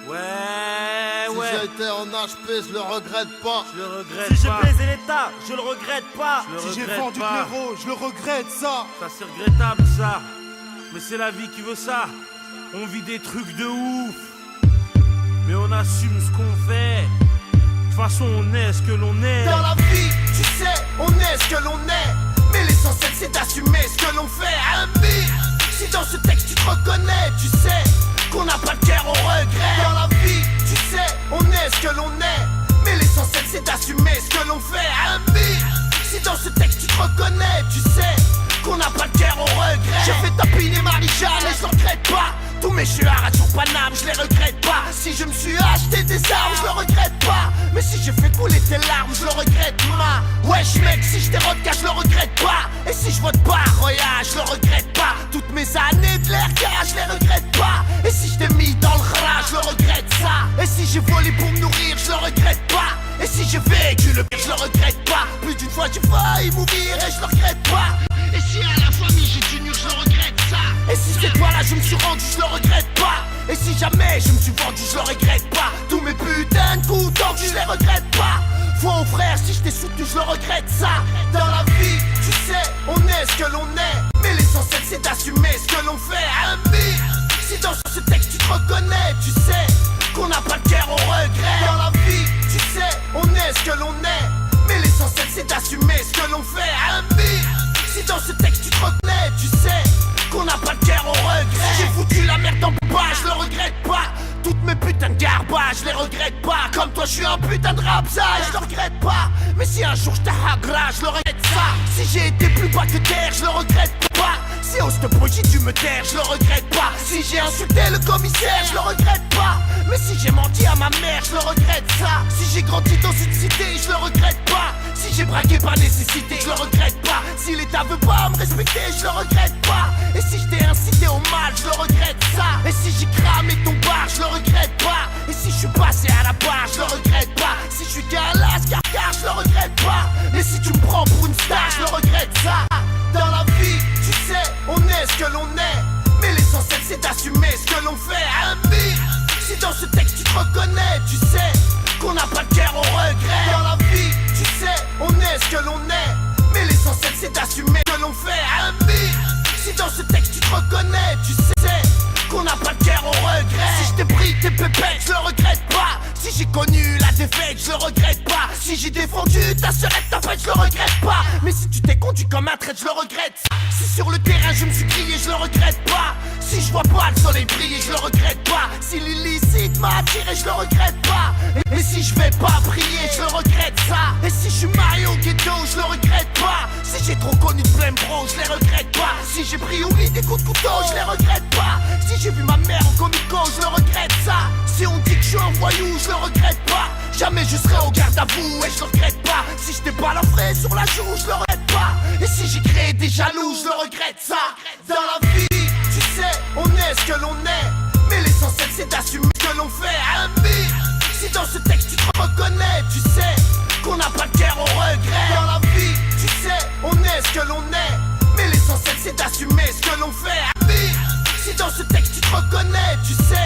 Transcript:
Si j'ai été en HP, je le regrette pas. Si j'ai baisé l'État, je le regrette pas. Si j'ai vendu de l'euro, je le regrette ça. Ça c'est regrettable ça. Mais c'est la vie qui veut ça. On vit des trucs de ouf. Mais on assume ce qu'on fait. De toute façon on est ce que l'on est. Dans la vie, tu sais, on est ce que l'on est. Mais l'essentiel c'est d'assumer ce que l'on fait. Ami, si dans ce texte tu te reconnais, tu sais qu'on n'a pas de guerre au regret. Dans la vie, tu sais, on est ce que l'on est. Mais l'essentiel c'est d'assumer ce que l'on fait. Ami, si dans ce texte tu te reconnais, tu sais qu'on n'a pas de guerre au regret. J'ai fait tapiner Marie-Jeanne et je le regrette pas. Tous mes chuards sur Paname, je les regrette pas. Si je me suis acheté des armes, je le regrette pas. Mais si j'ai fait couler tes larmes, je le regrette ma. Wesh mec, si je dérote car je le regrette pas. Et si je vote pas, Roya, je le regrette pas. Toutes mes années de l'air car je les regrette pas. Et si je t'ai mis dans le rat, je le regrette ça. Et si j'ai volé pour me nourrir, je le regrette pas. Et si j'ai vécu le pire, je le regrette pas. Plus d'une fois j'ai failli mourir et je le regrette pas. Et si à la famille j'ai dû nuire, je le regrette ça. Et si cette fois-là je me suis rendu, je le regrette pas. Et si jamais je me suis vendu, je le regrette pas. Tous mes putains de coups tordus, je les regrette pas. Foi aux frères, si je t'ai soutenu, je le regrette ça. Dans la vie, tu sais, on est ce que l'on est. Mais l'essentiel c'est d'assumer ce que l'on fait. Ami, si dans ce texte tu te reconnais, tu sais qu'on n'a pas de guerre au regret. Dans la vie, tu sais, on est ce que l'on est. Mais l'essentiel c'est d'assumer ce que l'on fait. Ami, si dans ce texte tu te reconnais, tu sais qu'on n'a pas de guerre au regret. Si j'ai foutu la merde en bas, je le regrette pas. Toutes mes putains de garbage, je les regrette pas. Comme toi je suis un putain de rapsa, je le regrette pas. Mais si un jour je t'agra, je le regrette ça. Si j'ai été plus bas que terre, je le regrette pas. Si au stop j'ai dû me taire, je le regrette pas. Si j'ai insulté le commissaire, je le regrette pas. Mais si j'ai menti à ma mère, je le regrette ça. Si j'ai grandi dans une cité, je le regrette pas. Si j'ai braqué par nécessité, je le regrette pas. Si l'État veut pas me respecter, je le regrette pas. Et si je t'ai incité au mal, je le regrette ça. Et si j'ai cramé ton bar, je le regrette pas. Et si je suis passé à la barre, je le regrette pas. Si je suis galas, car je le regrette pas. Mais si tu me prends pour une star, je le regrette ça. Dans la vie, tu sais, on est ce que l'on est. Mais l'essentiel c'est d'assumer ce que l'on fait. Ami, si dans ce texte tu te reconnais, tu sais qu'on n'a pas de guerre au regret. Dans la vie, tu sais, on est ce que l'on est. Mais l'essentiel c'est d'assumer ce que l'on fait. Ami, si dans ce texte tu te reconnais, tu sais qu'on n'a pas de guerre au regret. Si je t'ai pris tes pépettes, je le regrette pas. Si j'ai connu la défaite, je le regrette pas. Si j'ai défendu ta sœurette, ta fête, je le regrette pas. Mais si tu t'es conduit comme un traître, je le regrette. Si sur le terrain je me suis grillé, je le regrette pas. Si je vois pas le soleil briller, je le regrette pas. Si l'illicite m'a attiré, je le regrette pas. Et si je vais pas prier, je le regrette ça. Et si je suis marié au ghetto, je le regrette pas. Si j'ai trop connu de plein bro, je les regrette pas. Si j'ai pris au lit des coups de couteau, je les regrette pas. Si j'ai vu ma mère en comico, je le regrette ça. Si on dit que je suis un voyou, je le regrette pas. Jamais je serai au garde à vous et je le regrette pas. Si je t'ai pas la fraise sur la joue, je le regrette pas. Et si j'ai créé des jaloux, je le regrette ça. Dans la vie, tu sais, on est ce que l'on est. Mais l'essentiel c'est d'assumer ce que l'on fait. Ami, si dans ce texte tu te reconnais, tu sais qu'on n'a pas de guerre au regret. Dans la vie, tu sais, on est ce que l'on est. Mais l'essentiel c'est d'assumer ce que l'on fait. Ami, si dans ce texte tu te reconnais, tu sais